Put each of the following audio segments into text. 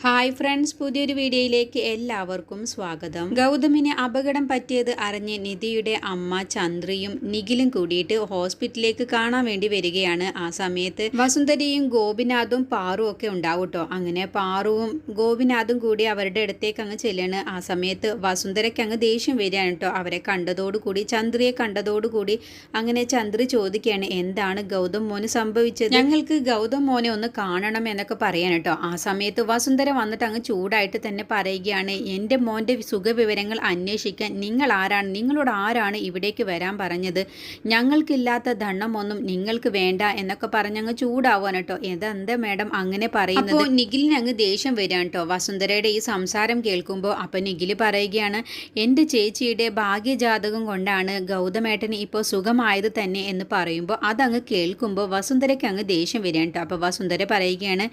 Hi friends, പുതിയൊരു വീഡിയോയിലേക്ക് എല്ലാവർക്കും സ്വാഗതം. ഗൗതമിന് അപകടം പറ്റിയത് അറിഞ്ഞ് നിധിയുടെ അമ്മ ചന്ദ്രയും നിഖിലും കൂടിയിട്ട് ഹോസ്പിറ്റലിലേക്ക് കാണാൻ വേണ്ടി വരികയാണ്. ആ സമയത്ത് വസുന്ധരയും ഗോപിനാഥും പാറും ഒക്കെ ഉണ്ടാവും കേട്ടോ. അങ്ങനെ പാറുവും ഗോപിനാഥും കൂടി അവരുടെ അടുത്തേക്ക് അങ്ങ് ചെല്ലാണ്. ആ സമയത്ത് വസുന്ധരയ്ക്ക് അങ്ങ് ദേഷ്യം വരികയാണ് കേട്ടോ. അവരെ കണ്ടതോടുകൂടി, ചന്ദ്രയെ കണ്ടതോടുകൂടി അങ്ങനെ ചന്ദ്ര ചോദിക്കുകയാണ്, എന്താണ് ഗൗതം മോന് സംഭവിച്ചത്? ഞങ്ങൾക്ക് ഗൗതം മോനെ ഒന്ന് കാണണം എന്നൊക്കെ പറയാൻ കേട്ടോ. ആ സമയത്ത് വസുന്ധര വന്നിട്ട് അങ്ങ് ചൂടായിട്ട് തന്നെ പറയുകയാണ്, എൻ്റെ മോൻ്റെ സുഖവിവരങ്ങൾ അന്വേഷിക്കാൻ നിങ്ങളോട് ആരാണ് ഇവിടേക്ക് വരാൻ പറഞ്ഞത്? ഞങ്ങൾക്കില്ലാത്ത ധണ്ണമൊന്നും നിങ്ങൾക്ക് വേണ്ട എന്നൊക്കെ പറഞ്ഞങ്ങ് ചൂടാവാൻ കേട്ടോ. ഇതെന്താ മേഡം അങ്ങനെ പറയുന്നത്? അപ്പോൾ നിഖിലിന് അങ്ങ് ദേഷ്യം വരികയാണ് കേട്ടോ വസുന്ധരയുടെ ഈ സംസാരം കേൾക്കുമ്പോൾ. അപ്പം നിഖിൽ പറയുകയാണ്, എൻ്റെ ചേച്ചിയുടെ ഭാഗ്യജാതകം കൊണ്ടാണ് ഗൗതമേട്ടന് ഇപ്പോൾ സുഖമായത് തന്നെ എന്ന് പറയുമ്പോൾ അതങ്ങ് കേൾക്കുമ്പോൾ വസുന്ധരയ്ക്ക് അങ്ങ് ദേഷ്യം വരികയാണ് കേട്ടോ. അപ്പോൾ വസുന്ധര പറയുകയാണ്,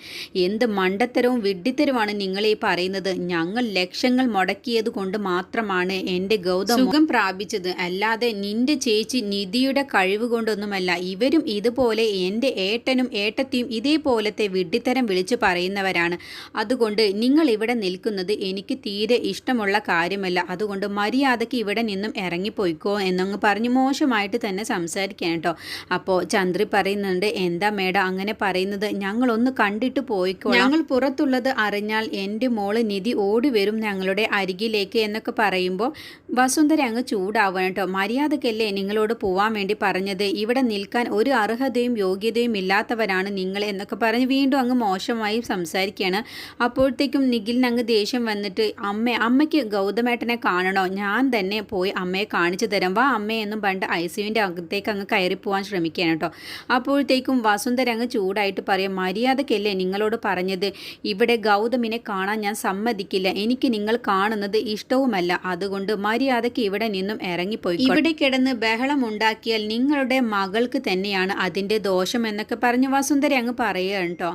എന്ത് മണ്ടത്തരവും വിഡ്ഢിത്തരവുമാണ് നിങ്ങൾ ഈ പറയുന്നത്? ഞങ്ങൾ ലക്ഷങ്ങൾ മുടക്കിയത് കൊണ്ട് മാത്രമാണ് എൻ്റെ ഗൗതം സുഖം പ്രാപിച്ചത്, അല്ലാതെ നിന്റെ ചേച്ചി നിധിയുടെ കഴിവ് കൊണ്ടൊന്നുമല്ല. ഇവരും ഇതുപോലെ എൻ്റെ ഏട്ടനും ഏട്ടത്തിയും ഇതേപോലത്തെ വിഡ്ഢിത്തരം വിളിച്ചു പറയുന്നവരാണ്. അതുകൊണ്ട് നിങ്ങൾ ഇവിടെ നിൽക്കുന്നത് എനിക്ക് തീരെ ഇഷ്ടമുള്ള കാര്യമല്ല. അതുകൊണ്ട് മര്യാദയ്ക്ക് ഇവിടെ നിന്നും ഇറങ്ങിപ്പോയിക്കോ എന്നങ്ങ് പറഞ്ഞ് മോശമായിട്ട് തന്നെ സംസാരിക്കാൻ കേട്ടോ. അപ്പോൾ ചന്ദ്രി പറയുന്നുണ്ട്, എന്താ മേഡം അങ്ങനെ പറയുന്നത്? ഞങ്ങളൊന്ന് കണ്ടിട്ട് പോയിക്കോ. ഞങ്ങൾ പുറത്തുള്ളത് അറിഞ്ഞാൽ എൻ്റെ മോള് നിധി ഓടി വരും ഞങ്ങളുടെ അരികിലേക്ക് എന്നൊക്കെ പറയുമ്പോൾ വസുന്ധര അങ്ങ് ചൂടാവണം കേട്ടോ. മര്യാദക്കല്ലേ നിങ്ങളോട് പോവാൻ വേണ്ടി പറഞ്ഞത്? ഇവിടെ നിൽക്കാൻ ഒരു അർഹതയും യോഗ്യതയും ഇല്ലാത്തവരാണ് നിങ്ങൾ എന്നൊക്കെ പറഞ്ഞ് വീണ്ടും അങ്ങ് മോശമായി സംസാരിക്കുകയാണ്. അപ്പോഴത്തേക്കും നിഖിലിന് അങ്ങ് ദേഷ്യം വന്നിട്ട്, അമ്മയ്ക്ക് ഗൗതമേട്ടനെ കാണണോ? ഞാൻ തന്നെ പോയി അമ്മയെ കാണിച്ചു തരാം, വാ അമ്മേ എന്നും പണ്ട് ഐസിയുവിൻ്റെ അകത്തേക്ക് അങ്ങ് കയറി പോകാൻ ശ്രമിക്കുകയാണ് കേട്ടോ. അപ്പോഴത്തേക്കും വസുന്ധര അങ്ങ് ചൂടായിട്ട് പറയും, മര്യാദക്കല്ലേ നിങ്ങളോട് പറഞ്ഞത്? ഇവിടെ ഗൗതമിനെ കാണാൻ ഞാൻ സമ്മതിക്കില്ല. എനിക്ക് നിങ്ങൾ കാണുന്നത് ഇഷ്ടവുമല്ല. അതുകൊണ്ട് മര്യാദയ്ക്ക് ഇവിടെ നിന്നും ഇറങ്ങിപ്പോയി. ഇവിടെ കിടന്ന് ബഹളം ഉണ്ടാക്കിയാൽ നിങ്ങളുടെ മകൾക്ക് തന്നെയാണ് അതിൻ്റെ ദോഷം എന്നൊക്കെ പറഞ്ഞ് വസുന്ധര അങ്ങ് പറയുകയാണ് കേട്ടോ.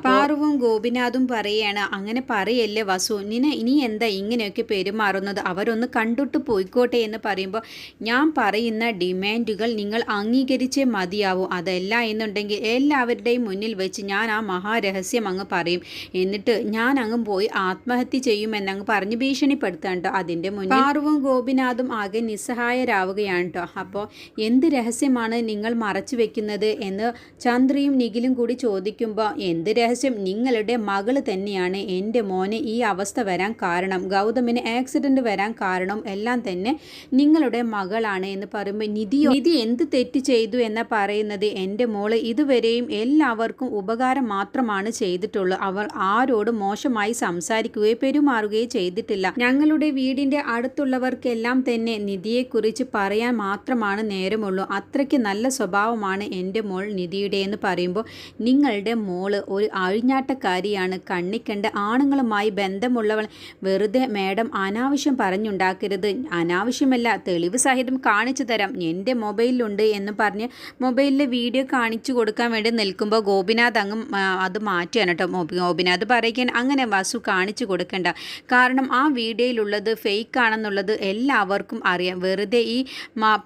പാറുവും ഗോപിനാഥും പറയുകയാണ്, അങ്ങനെ പറയല്ലേ വസു, ഇനി എന്താ ഇങ്ങനെയൊക്കെ പെരുമാറുന്നത്? അവരൊന്ന് കണ്ടിട്ട് പോയിക്കോട്ടെ എന്ന് പറയുമ്പോൾ, ഞാൻ പറയുന്ന ഡിമാൻഡുകൾ നിങ്ങൾ അംഗീകരിച്ചേ മതിയാവൂ. അതല്ല എന്നുണ്ടെങ്കിൽ എല്ലാവരുടെയും മുന്നിൽ വെച്ച് ഞാൻ ആ മഹാരഹസ്യം അങ്ങ് പറയും. എന്നിട്ട് ഞാൻ അങ്ങ് പോയി ആത്മഹത്യ ചെയ്യുമെന്നങ്ങ് പറഞ്ഞ് ഭീഷണിപ്പെടുത്താൻ കേട്ടോ. അതിൻ്റെ മുന്നിൽ പാറുവും ഗോപിനാഥും ആകെ നിസ്സഹായരാവുകയാണ് കേട്ടോ. അപ്പോൾ എന്ത് രഹസ്യമാണ് നിങ്ങൾ മറച്ചു വെക്കുന്നത് എന്ന് ചന്ദ്രയും നിഖിലും കൂടി ചോദിക്കുമ്പോൾ, എന്ത് രഹസ്യം? നിങ്ങളുടെ മകള് തന്നെയാണ് എൻ്റെ മോന് ഈ അവസ്ഥ വരാൻ കാരണം, ഗൗതമിന് ആക്സിഡൻറ്റ് വരാൻ കാരണം എല്ലാം തന്നെ നിങ്ങളുടെ മകളാണ് എന്ന് പറയുമ്പോൾ, നിധി എന്ത് തെറ്റ് ചെയ്തു എന്ന് പറയുന്നത്? എൻ്റെ മോള് ഇതുവരെയും എല്ലാവർക്കും ഉപകാരം മാത്രമാണ് ചെയ്തിട്ടുള്ളൂ. അവൾ ആരോടും മോശമായി സംസാരിക്കുകയോ പെരുമാറുകയോ ചെയ്തിട്ടില്ല. ഞങ്ങളുടെ വീടിൻ്റെ അടുത്തുള്ളവർക്കെല്ലാം തന്നെ നിധിയെക്കുറിച്ച് പറയാൻ മാത്രമാണ് നേരമുള്ളൂ. അത്രയ്ക്ക് നല്ല സ്വഭാവമാണ് എൻ്റെ മോൾ നിധിയുടെ എന്ന് പറയുമ്പോൾ, നിങ്ങളുടെ മോള് ഒരു അഴിഞ്ഞാട്ടക്കാരിയാണ്, കണ്ണിക്കണ്ട ആണുങ്ങളുമായി ബന്ധമുള്ളവൾ. വെറുതെ മേഡം അനാവശ്യം പറഞ്ഞുണ്ടാക്കരുത്. അനാവശ്യമല്ല, തെളിവ് സഹിതം കാണിച്ചു തരാം, എൻ്റെ മൊബൈലിലുണ്ട് എന്ന് പറഞ്ഞ് മൊബൈലിലെ വീഡിയോ കാണിച്ചു കൊടുക്കാൻ വേണ്ടി നിൽക്കുമ്പോൾ ഗോപിനാഥ് അങ്ങ് അത് മാറ്റിയാണ് കേട്ടോ. ഗോപിനാഥ് പറയുകയാണ്, അങ്ങനെ വസു കാണിച്ചു കൊടുക്കണ്ട, കാരണം ആ വീഡിയോയിലുള്ളത് ഫേക്ക് ആണെന്നുള്ളത് എല്ലാവർക്കും അറിയാം. വെറുതെ ഈ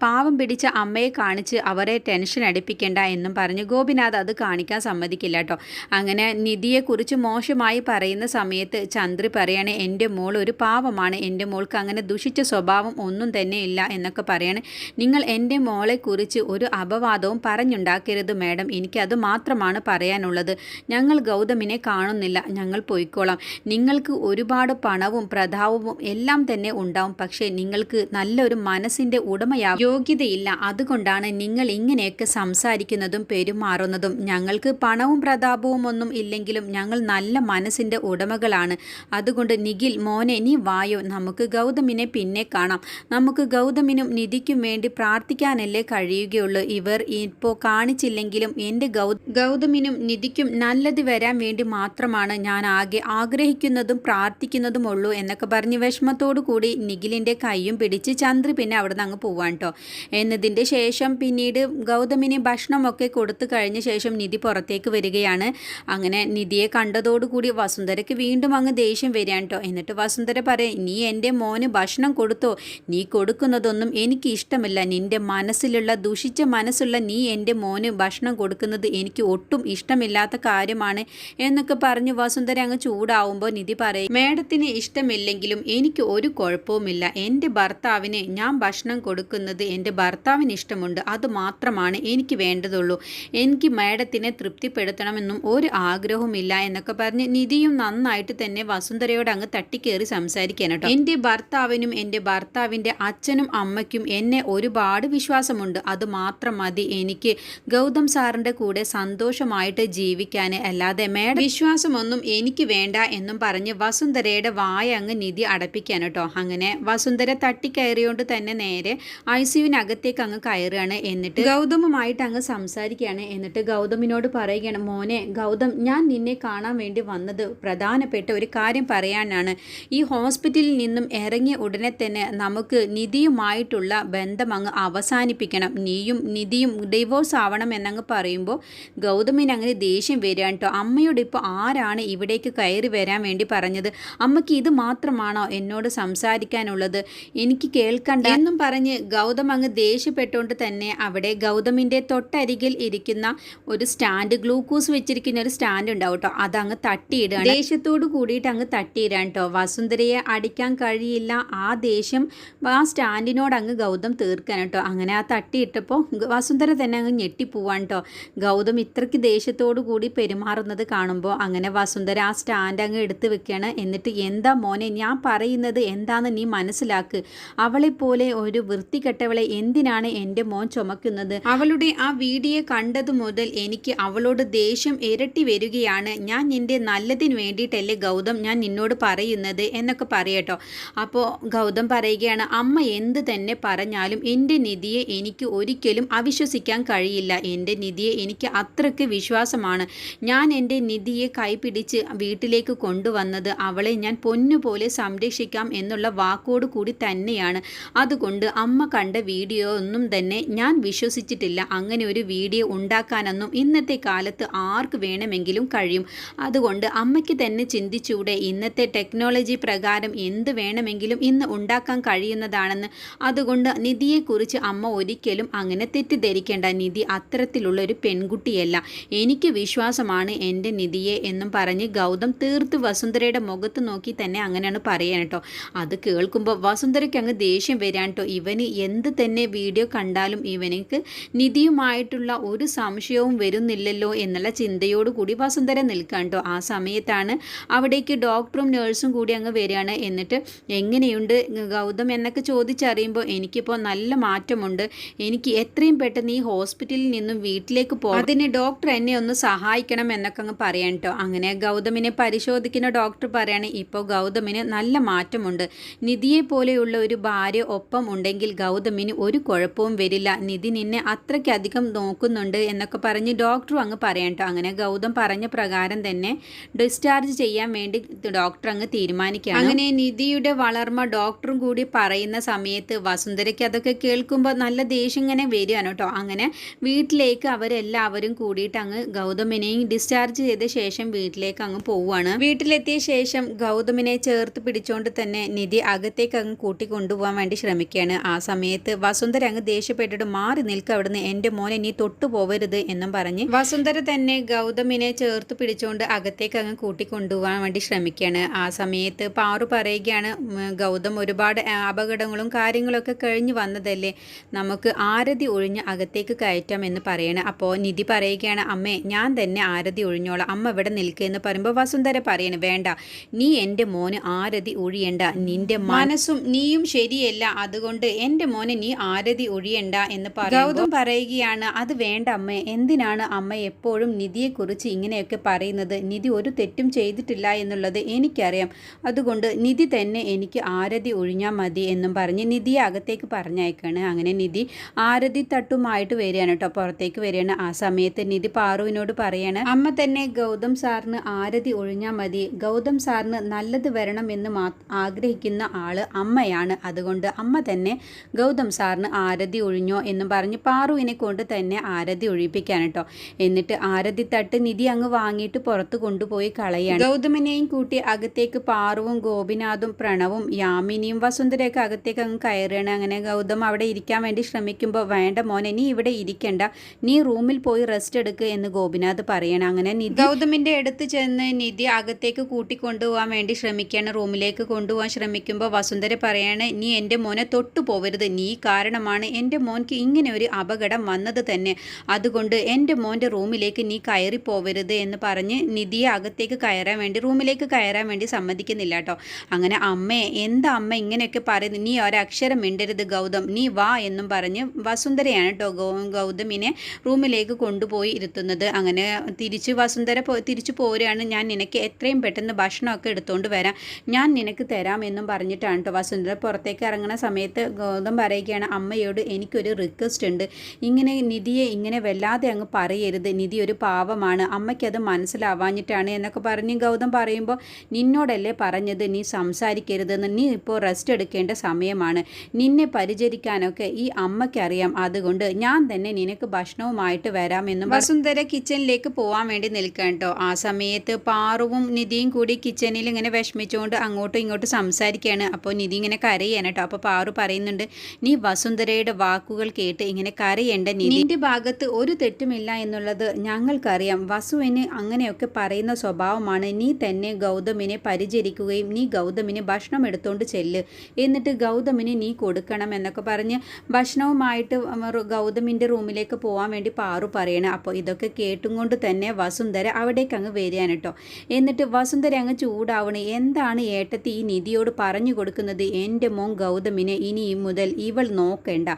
പാവം പിടിച്ച അമ്മയെ കാണിച്ച് അവരെ ടെൻഷൻ അടിപ്പിക്കേണ്ട എന്നും പറഞ്ഞ് ഗോപിനാഥ് അത് കാണിക്കാൻ സമ്മതിക്കില്ല കേട്ടോ. അങ്ങനെ നിധിയെക്കുറിച്ച് മോശമായി പറയുന്ന സമയത്ത് ചന്ദ്രി പറയാണ്, എൻ്റെ മോൾ ഒരു പാവമാണ്, എൻ്റെ മോൾക്ക് അങ്ങനെ ദുഷിച്ച സ്വഭാവം ഒന്നും തന്നെ ഇല്ല എന്നൊക്കെ പറയാണ്. നിങ്ങൾ എൻ്റെ മോളെക്കുറിച്ച് ഒരു അപവാദവും പറഞ്ഞുണ്ടാക്കരുത് മേഡം, എനിക്കത് മാത്രമാണ് പറയാനുള്ളത്. ഞങ്ങൾ ഗൗതമിനെ കാണുന്നില്ല, ഞങ്ങൾ പോയിക്കോളാം. നിങ്ങൾക്ക് ഒരുപാട് പണവും പ്രതാപവും എല്ലാം തന്നെ ഉണ്ടാവും, പക്ഷേ നിങ്ങൾക്ക് നല്ലൊരു മനസ്സിൻ്റെ ഉടമയാവും യോഗ്യതയില്ല. അതുകൊണ്ടാണ് നിങ്ങൾ ഇങ്ങനെയൊക്കെ സംസാരിക്കുന്നതും പെരുമാറുന്നതും. ഞങ്ങൾക്ക് പണവും പ്രതാപവും ഒന്നും ഇല്ലെങ്കിലും ഞങ്ങൾ നല്ല മനസ്സിൻ്റെ ഉടമകളാണ്. അതുകൊണ്ട് നിഖിൽ മോനെ, നീ വായോ, നമുക്ക് ഗൗതമിനെ പിന്നെ കാണാം. നമുക്ക് ഗൗതമിനും നിധിക്കും വേണ്ടി പ്രാർത്ഥിക്കാനല്ലേ കഴിയുകയുള്ളൂ. ഇവർ ഇപ്പോൾ കാണിച്ചില്ലെങ്കിലും എൻ്റെ ഗൗതമിനും നിധിക്കും നല്ലത് വരാൻ വേണ്ടി മാത്രമാണ് ഞാൻ ആഗ്രഹിക്കുന്നതും പ്രാർത്ഥിക്കുന്നതുമുള്ളൂ എന്നൊക്കെ പറഞ്ഞ് വിഷമത്തോടു കൂടി നിഖിലിൻ്റെ കൈയും പിടിച്ച് ചന്ദ്രി പിന്നെ അവിടെ നിന്ന് അങ്ങ് പോവാൻ കേട്ടോ. എന്നതിൻ്റെ ശേഷം പിന്നീട് ഗൗതമിന് ഭക്ഷണമൊക്കെ കൊടുത്തു കഴിഞ്ഞ ശേഷം നിധി പുറത്തേക്ക് വരികയാണ്. അങ്ങനെ നിധിയെ കണ്ടതോടുകൂടി വസുന്ധരയ്ക്ക് വീണ്ടും അങ്ങ് ദേഷ്യം വരികയാണ് കേട്ടോ. എന്നിട്ട് വസുന്ധര പറയും, നീ എൻ്റെ മോന് ഭക്ഷണം കൊടുത്തോ? നീ കൊടുക്കുന്നതൊന്നും എനിക്ക് ഇഷ്ടമില്ല. നിൻ്റെ മനസ്സിലുള്ള ദുഷിച്ച മനസ്സുള്ള നീ എൻ്റെ മോന് ഭക്ഷണം കൊടുക്കുന്നത് എനിക്ക് ഒട്ടും ഇഷ്ടമില്ലാത്ത കാര്യമാണ് എന്നൊക്കെ പറഞ്ഞ് വസുന്ധര അങ്ങ് ചൂടാവുമ്പോൾ നിധി പറയും, മേഡത്തിന് ഇഷ്ടമില്ലെങ്കിലും എനിക്ക് ഒരു കുഴപ്പവുമില്ല. എൻ്റെ ഭർത്താവിന് ഞാൻ ഭക്ഷണം കൊടുക്കുന്നത് എൻ്റെ ഭർത്താവിന് ഇഷ്ടമുണ്ട്, അത് മാത്രമാണ് എനിക്ക് വേണ്ടതുള്ളൂ. എനിക്ക് മേഡത്തിനെ തൃപ്തിപ്പെടുത്തണമെന്നും ഒരു ആഗ്രഹവുമില്ല എന്നൊക്കെ പറഞ്ഞ് നിധിയും നന്നായിട്ട് തന്നെ വസുന്ധരയോട് അങ്ങ് തട്ടിക്കേറി സംസാരിക്കാൻ കേട്ടോ. എൻ്റെ ഭർത്താവിനും എൻ്റെ ഭർത്താവിൻ്റെ അച്ഛനും അമ്മയ്ക്കും എന്നെ ഒരുപാട് വിശ്വാസമുണ്ട്, അത് മാത്രം മതി എനിക്ക് ഗൗതം സാറിൻ്റെ കൂടെ സന്തോഷമായിട്ട് ജീവിക്കാൻ, അല്ലാതെ മേഡം വിശ്വാസമൊന്നും എനിക്ക് വേണ്ട എന്നും പറഞ്ഞ് വസുന്ധരയുടെ വായ അങ്ങ് നിധി അടപ്പിക്കാൻ കേട്ടോ. അങ്ങനെ വസുന്ധര തട്ടിക്കയറിയോണ്ട് തന്നെ നേരെ ICUവിനകത്തേക്ക് അങ്ങ് കയറുകയാണ്. എന്നിട്ട് ഗൗതമുമായിട്ട് അങ്ങ് സംസാരിക്കുകയാണ്. എന്നിട്ട് ഗൗതമിനോട് പറയുകയാണ്, മോനെ ഗൗതം, ഞാൻ നിന്നെ കാണാൻ വേണ്ടി വന്നത് പ്രധാനപ്പെട്ട ഒരു കാര്യം പറയാനാണ്. ഈ ഹോസ്പിറ്റലിൽ നിന്നും ഇറങ്ങിയ ഉടനെ തന്നെ നമുക്ക് നിധിയുമായിട്ടുള്ള ബന്ധം അങ്ങ് അവസാനിപ്പിക്കണം. നീയും നിധിയും ഡിവോഴ്സ് ആവണം എന്നങ്ങ് പറയുമ്പോൾ ഗൗതമിന് അങ്ങനെ ദേഷ്യം വരികയാണ് കേട്ടോ. അമ്മയോട് ഇപ്പോൾ ആരാണ് ഇവിടേക്ക് കയറി വരാൻ വേണ്ടി പറഞ്ഞത്? അമ്മയ്ക്ക് ഇത് മാത്രമാണോ എന്നോട് സംസാരിക്കാനുള്ളത്? എനിക്ക് കേൾക്കണ്ട എന്നും പറഞ്ഞ് ഗൗതം അങ്ങ് ദേഷ്യപ്പെട്ടുകൊണ്ട് തന്നെ അവിടെ ഗൗതമിൻ്റെ തൊട്ടരികിൽ ഇരിക്കുന്ന ഒരു സ്റ്റാൻഡ്, ഗ്ലൂക്കോസ് വെച്ചിരിക്കുന്ന ഒരു സ്റ്റാൻഡ് ഉണ്ടാവും കേട്ടോ, അതങ്ങ് തട്ടിയിടുകയാണ്. ദേഷ്യത്തോട് കൂടിയിട്ട് അങ്ങ് തട്ടിയിടാൻ കേട്ടോ. വസുന്ധരയെ അടിക്കാൻ കഴിയില്ല, ആ ദേഷ്യം ആ സ്റ്റാൻഡിനോട് അങ്ങ് ഗൗതം തീർക്കാൻ കേട്ടോ. അങ്ങനെ ആ തട്ടിയിട്ടപ്പോൾ വസുന്ധര തന്നെ അങ്ങ് ഞെട്ടിപ്പോവാൻ കേട്ടോ. ഗൗതം ഇത്രയ്ക്ക് ദേഷ്യത്തോടു കൂടി പെരുമാറുന്നത് കാണുമ്പോൾ അങ്ങനെ വസുന്ധര ആ സ്റ്റാൻഡ് അങ്ങ് എടുത്ത് വെക്കുകയാണ്. എന്നിട്ട്, എന്താ മോനെ ഞാൻ പറയുന്നത് എന്താണെന്ന് നീ മനസ്സിലാക്ക്. അവളെപ്പോലെ ഒരു വൃത്തികെട്ടവളെ എന്തിനാണ് എൻ്റെ മോൻ ചുമക്കുന്നത്? അവളുടെ ആ വീഡിയോ കണ്ടതു മുതൽ എനിക്ക് അവളോട് ദേഷ്യം ഇരട്ടി വരികയാണ്. ഞാൻ നിൻ്റെ നല്ലതിന് വേണ്ടിയിട്ടല്ലേ ഗൗതം ഞാൻ നിന്നോട് പറയുന്നത് എന്നൊക്കെ പറയട്ടോ. അപ്പോൾ ഗൗതം പറയുകയാണ്, അമ്മ എന്ത് തന്നെ പറഞ്ഞാലും എൻ്റെ നിധിയെ എനിക്ക് ഒരിക്കലും അവിശ്വസിക്കാൻ കഴിയില്ല. എൻ്റെ നിധിയെ എനിക്ക് അത്രയ്ക്ക് വിശ്വാസമാണ്. ഞാൻ എൻ്റെ നിധിയെ കൈപിടിച്ച് വീട്ടിലേക്ക് കൊണ്ടുവന്നത് അവളെ ഞാൻ പൊന്നുപോലെ സംരക്ഷിക്കാം എന്നുള്ള വാക്കോട് കൂടി തന്നെയാണ്. അതുകൊണ്ട് അമ്മ കണ്ട വീഡിയോ ഒന്നും തന്നെ ഞാൻ വിശ്വസിച്ചിട്ടില്ല. അങ്ങനെ ഒരു വീഡിയോ ഉണ്ടാക്കാനൊന്നും ഇന്നത്തെ കാലത്ത് ആർക്ക് വേണമെങ്കിലും കഴിയും. അതുകൊണ്ട് അമ്മയ്ക്ക് തന്നെ ചിന്തിച്ചൂടെ, ഇന്നത്തെ ടെക്നോളജി പ്രകാരം എന്ത് വേണമെങ്കിലും ഇന്ന് ഉണ്ടാക്കാൻ കഴിയുന്നതാണെന്ന്. അതുകൊണ്ട് നിധിയെക്കുറിച്ച് അമ്മ ഒരിക്കലും അങ്ങനെ തെറ്റിദ്ധരിക്കേണ്ട. നിധി അത്തരത്തിലുള്ള ഒരു പെൺകുട്ടിയല്ല, എനിക്ക് വിശ്വാസമാണ് എൻ്റെ നിധിയെ എന്നും പറഞ്ഞ് ഗൗതം തീർത്ത് വസുന്ധരയുടെ മുഖത്ത് നോക്കി തന്നെ അങ്ങനെയാണ് പറയാൻ കേട്ടോ. അത് കേൾക്കുമ്പോൾ വസുന്ധരയ്ക്ക് അങ്ങ് ദേഷ്യം വരാൻ കേട്ടോ. ഇവന് എന്ത് തന്നെ വീഡിയോ കണ്ടാലും ഇവനക്ക് നിധിയുമായിട്ടുള്ള ഒരു സംശയവും വരുന്നില്ലല്ലോ എന്നുള്ള ചിന്തയോടുകൂടി വസുന്ധര നിൽക്കാൻ കേട്ടോ. ആ സമയത്താണ് അവിടേക്ക് ഡോക്ടറും നേഴ്സും കൂടി അങ്ങ് വരികയാണ്. എന്നിട്ട്, എങ്ങനെയുണ്ട് ഗൗതം എന്നൊക്കെ ചോദിച്ചറിയുമ്പോൾ, എനിക്കിപ്പോൾ നല്ല മാറ്റമുണ്ട്, എനിക്ക് എത്രയും പെട്ടെന്ന് ഈ ഹോസ്പിറ്റലിൽ നിന്നും വീട്ടിലേക്ക് പോകാം, അതിന് ഡോക്ടർ എന്നെ ഒന്ന് സഹായിക്കണം എന്നൊക്കെ അങ്ങ് പറയാൻ കേട്ടോ. അങ്ങനെ ഗൗതമിനെ പരിശോധിക്കുന്ന ഡോക്ടർ പറയാണ്, ഇപ്പോൾ ഗൗതമിന് നല്ല മാറ്റമുണ്ട്. നിധിയെ പോലെയുള്ള ഒരു ഭാര്യ ഒപ്പം ഉണ്ടെങ്കിൽ ഗൗതമിന് ഒരു കുഴപ്പവും വരില്ല. നിധി നിന്നെ അത്രയ്ക്കധികം നോക്കുന്നുണ്ട് എന്നൊക്കെ പറഞ്ഞ് ഡോക്ടറും അങ്ങ് പറയാൻ കേട്ടോ. അങ്ങനെ ഗൗതം പറഞ്ഞ പ്രകാരം തന്നെ ഡിസ്ചാർജ് ചെയ്യാൻ വേണ്ടി ഡോക്ടർ അങ്ങ് തീരുമാനിക്കുകയാണ്. അങ്ങനെ നിധിയുടെ വളർമ്മ ഡോക്ടറും കൂടി പറയുന്ന സമയത്ത് വസുന്ധരയ്ക്ക് അതൊക്കെ കേൾക്കുമ്പോൾ നല്ല ദേഷ്യം ഇങ്ങനെ വരികയാണ് കേട്ടോ. അങ്ങനെ വീട്ടിലേക്ക് അവരെല്ലാവരും കൂടിയിട്ട് അങ്ങ് ഗൗതമിനെയും ഡിസ്ചാർജ് ചെയ്ത ശേഷം വീട്ടിലേക്ക് അങ്ങ് പോവുകയാണ്. വീട്ടിലെത്തിയ ശേഷം ഗൗതമിനെ ചേർത്ത് പിടിച്ചുകൊണ്ട് തന്നെ നിധി അകത്തേക്ക് അങ്ങ് കൂട്ടിക്കൊണ്ടുപോകാൻ വേണ്ടി ശ്രമിക്കുകയാണ്. ആ സമയത്ത് വസുന്ധര അങ്ങ് ദേഷ്യപ്പെട്ടിട്ട്, മാറി നിൽക്കുക അവിടുന്ന്, എൻ്റെ മോനെ നീ തൊട്ടു പോവരുത് എന്നും പറഞ്ഞ് വസുന്ധര തന്നെ ഗൗതമിനെ ചേർത്ത് പിടിച്ചുകൊണ്ട് അകത്തേക്ക് അങ്ങ് കൂട്ടിക്കൊണ്ടുപോകാൻ വേണ്ടി ശ്രമിക്കുകയാണ്. ആ സമയത്ത് പാറു പറയുകയാണ്, ഗൗതം ഒരുപാട് അപകടങ്ങളും കാര്യങ്ങളൊക്കെ കഴിഞ്ഞ് വന്നതല്ലേ, നമുക്ക് ആരതി ഒഴിഞ്ഞ് അകത്തേക്ക് കയറ്റാം എന്ന് പറയണം. അപ്പോൾ നിധി പറയുകയാണ്, അമ്മേ ഞാൻ തന്നെ ആരതി ഒഴിഞ്ഞോളാം, അമ്മ ഇവിടെ നിൽക്കുക എന്ന് പറയുമ്പോൾ വസുന്ധര പറയണം, വേണ്ട, നീ എൻ്റെ മോന് ആരതി ഒഴിയണ്ട, നിന്റെ മനസ്സും നീയും ശരിയല്ല, അതുകൊണ്ട് എൻ്റെ മോനെ നീ ആരതി ഒഴിയണ്ട എന്ന് ഗൗതം പറയുകയാണ്. അത് വേണ്ട അമ്മേ, എന്തിനാണ് അമ്മ എപ്പോഴും നിധിയെക്കുറിച്ച് ഇങ്ങനെയൊക്കെ പറയുന്നത്? നിധി ഒരു തെറ്റും ചെയ്തിട്ടില്ല എന്നുള്ളത് എനിക്കറിയാം, അതുകൊണ്ട് നിധി തന്നെ എനിക്ക് ആരതി ഒഴിഞ്ഞാൽ മതി എന്നും പറഞ്ഞ് നിധിയെ അകത്തേക്ക് പറഞ്ഞയക്കാണ്. അങ്ങനെ നിധി ആരതി തട്ടുമായിട്ട് വരികയാണ് കേട്ടോ, പുറത്തേക്ക് വരികയാണ്. ആ സമയത്ത് നിധി പാറുവിനോട് പറയാണ്, അമ്മ തന്നെ ഗൗതം സാറിന് ആരതി ഒഴിഞ്ഞാൽ മതി, ഗൗതം സാറിന് നല്ലത് വരണം എന്ന് ആഗ്രഹിക്കുന്ന ആള് അമ്മയാണ്, അതുകൊണ്ട് അമ്മ തന്നെ ഗൗതം സാറിന് ആരതി ഒഴിഞ്ഞോ എന്നും പറഞ്ഞ് പാറുവിനെ കൊണ്ട് തന്നെ ആരതി ഒഴിപ്പിക്കാൻ കേട്ടോ. എന്നിട്ട് ആരതി തട്ട് നിധി അങ്ങ് വാങ്ങിയിട്ട് പുറത്ത് കൊണ്ടുപോയി കളയാണ്. ഗൗതമിനെയും കൂട്ടി അകത്തേക്ക് പാറുവും ഗോപിനാഥും പ്രണവും യാമിനിയും വസുന്ധരയൊക്കെ അകത്തേക്ക് അങ്ങ് കയറുകയാണ്. അങ്ങനെ ഗൗതം അവിടെ ഇരിക്കാൻ വേണ്ടി ശ്രമിക്കുമ്പോൾ, വേണ്ട മോനെ നീ ഇവിടെ ഇരിക്കണ്ട, നീ റൂമിൽ പോയി റെസ്റ്റ് എടുക്കുക എന്ന് ഗോപിനാഥ് പറയണം. അങ്ങനെ ഗൗതമിൻ്റെ അടുത്ത് ചെന്ന് നിധി അകത്തേക്ക് കൂട്ടിക്കൊണ്ടുപോകാൻ വേണ്ടി ശ്രമിക്കുകയാണ്. റൂമിലേക്ക് കൊണ്ടുപോകാൻ ശ്രമിക്കുമ്പോൾ വസുന്ധര പറയാണ്, നീ എൻ്റെ മോനെ തൊട്ടു പോവരുത്, നീ കാരണമാണ് എൻ്റെ മോൻക്ക് ഇങ്ങനെ ഒരു അപകടം വന്നത് തന്നെ, അതുകൊണ്ട് എൻ്റെ മോൻ്റെ റൂമിലേക്ക് നീ കയറി പോവരുത് എന്ന് പറഞ്ഞ് നിധിയെ അകത്തേക്ക് റൂമിലേക്ക് കയറാൻ വേണ്ടി സമ്മതിക്കുന്നില്ല കേട്ടോ. അങ്ങനെ അമ്മേ, എന്താ അമ്മ ഇങ്ങനെയൊക്കെ പറയുന്നത്, നീ ഒരക്ഷരം മിണ്ടരുത് ഗൗതം, നീ വാ എന്നും പറഞ്ഞ് വസുന്ധരയാണ് കേട്ടോ ഗൗതമിനെ റൂമിലേക്ക് കൊണ്ടുപോയി ഇരുത്തുന്നത്. അങ്ങനെ വസുന്ധര തിരിച്ചു പോരുകയാണ്. ഞാൻ നിനക്ക് എത്രയും പെട്ടെന്ന് ഭക്ഷണമൊക്കെ എടുത്തുകൊണ്ട് വരാം, ഞാൻ നിനക്ക് തരാം എന്നും പറഞ്ഞിട്ടാണ് കേട്ടോ വസുന്ധര പുറത്തേക്ക് ഇറങ്ങുന്ന സമയത്ത് ഗൗതം പറയുകയാണ്, അമ്മയോട് എനിക്കൊരു റിക്വസ്റ്റ് ഉണ്ട്, ഇങ്ങനെ നിധിയെ ഇങ്ങനെ വല്ലാതെ അങ്ങ് പറയരുത്, നിധി ഒരു പാവമാണ്, അമ്മയ്ക്കത് മനസ്സിലാവാഞ്ഞിട്ടാണ് എന്നൊക്കെ പറഞ്ഞ് ഗൗതം പറയുമ്പോൾ, നിന്നോടല്ലേ പറഞ്ഞത് നീ സംസാരിക്കരുതെന്ന്, നീ ഇപ്പോൾ റെസ്റ്റ് എടുക്കേണ്ട സമയമാണ്, നിന്നെ പരിചരിക്കാനൊക്കെ ഈ അമ്മയ്ക്കറിയാം, അതുകൊണ്ട് ഞാൻ തന്നെ നിനക്ക് ഭക്ഷണവുമായിട്ട് വരാമെന്നും വസുന്ധര കിച്ചണിലേക്ക് പോകാൻ വേണ്ടി നിൽക്കാൻ കേട്ടോ. ആ സമയത്ത് പാറുവും നിധിയും കൂടി കിച്ചണിൽ ഇങ്ങനെ വിഷമിച്ചുകൊണ്ട് അങ്ങോട്ടും ഇങ്ങോട്ടും സംസാരിക്കുകയാണ്. അപ്പോൾ നിധി ഇങ്ങനെ കരയാണ് കേട്ടോ. അപ്പോൾ പാറു പറയുന്നുണ്ട്, നീ വസുന്ധരയുടെ വാക്കുകൾ കേട്ട് ഇങ്ങനെ കരയേണ്ട, നിന്റെ ഭാഗത്ത് ഒരു തെറ്റുമില്ല എന്നുള്ളത് ഞങ്ങൾക്കറിയാം, വസുവിന് അങ്ങനെയൊക്കെ പറയുന്ന സ്വഭാവമാണ്, നീ തന്നെ ഗൗതമിനെ പരിചരിക്കുകയും നീ ഗൗതമിന് ഭക്ഷണം എടുത്തുകൊണ്ട് ചെല്ല്, എന്നിട്ട് ഗൗതമിന് നീ കൊടുക്കണം എന്നൊക്കെ പറഞ്ഞ് ഭക്ഷണവുമായിട്ട് ഗൗതമിൻ്റെ റൂമിലേക്ക് പോകാൻ വേണ്ടി പാറു പറയണം. അപ്പോൾ ഇതൊക്കെ കേട്ടും കൊണ്ട് തന്നെ വസുന്ധര അവിടേക്ക് അങ്ങ് വരികയാണ് കേട്ടോ. എന്നിട്ട് വസുന്ധര അങ്ങ് ചൂടാവണേ, എന്താണ് ഏട്ടത്തി ഈ നിധിയോട് പറഞ്ഞു കൊടുക്കുന്നത്, എൻ്റെ മോൻ ഗൗതമിനെ ഇനി മുതൽ ഇവൾ നോക്കേണ്ട,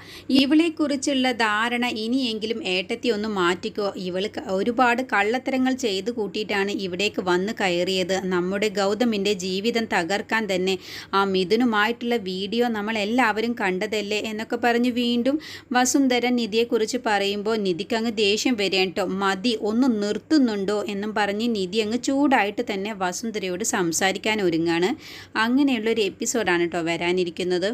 ഇവളെക്കുറിച്ചുള്ള ധാരണ ഇനിയെങ്കിലും ഏട്ടത്തി ഒന്ന് മാറ്റിക്കോ, ഇവൾ ഒരുപാട് കള്ളത്തരങ്ങൾ ചെയ്തു കൂട്ടിയിട്ടാണ് ഇവിടേക്ക് വന്ന് കയറിയത്, നമ്മുടെ ഗൗതമിൻ്റെ ജീവിതം തകർക്കാൻ തന്നെ ആ മിഥുനുമായിട്ടുള്ള വീഡിയോ നമ്മൾ എല്ലാവരും കണ്ടതല്ലേ എന്നൊക്കെ പറഞ്ഞ് വീണ്ടും വസുന്ധര നിധിയെക്കുറിച്ച് പറയുമ്പോൾ നിധിക്ക് അങ്ങ് ദേഷ്യം വരികയാണ് കേട്ടോ. മതി, ഒന്ന് നിർത്തുന്നുണ്ടോ എന്നും പറഞ്ഞ് നിധി അങ്ങ് ചൂടായിട്ട് തന്നെ വസുന്ധരയോട് സംസാരിക്കാൻ ഒരുങ്ങാണ്. അങ്ങനെയുള്ളൊരു എപ്പിസോഡാണ് കേട്ടോ വരാനിരിക്കുന്നത്.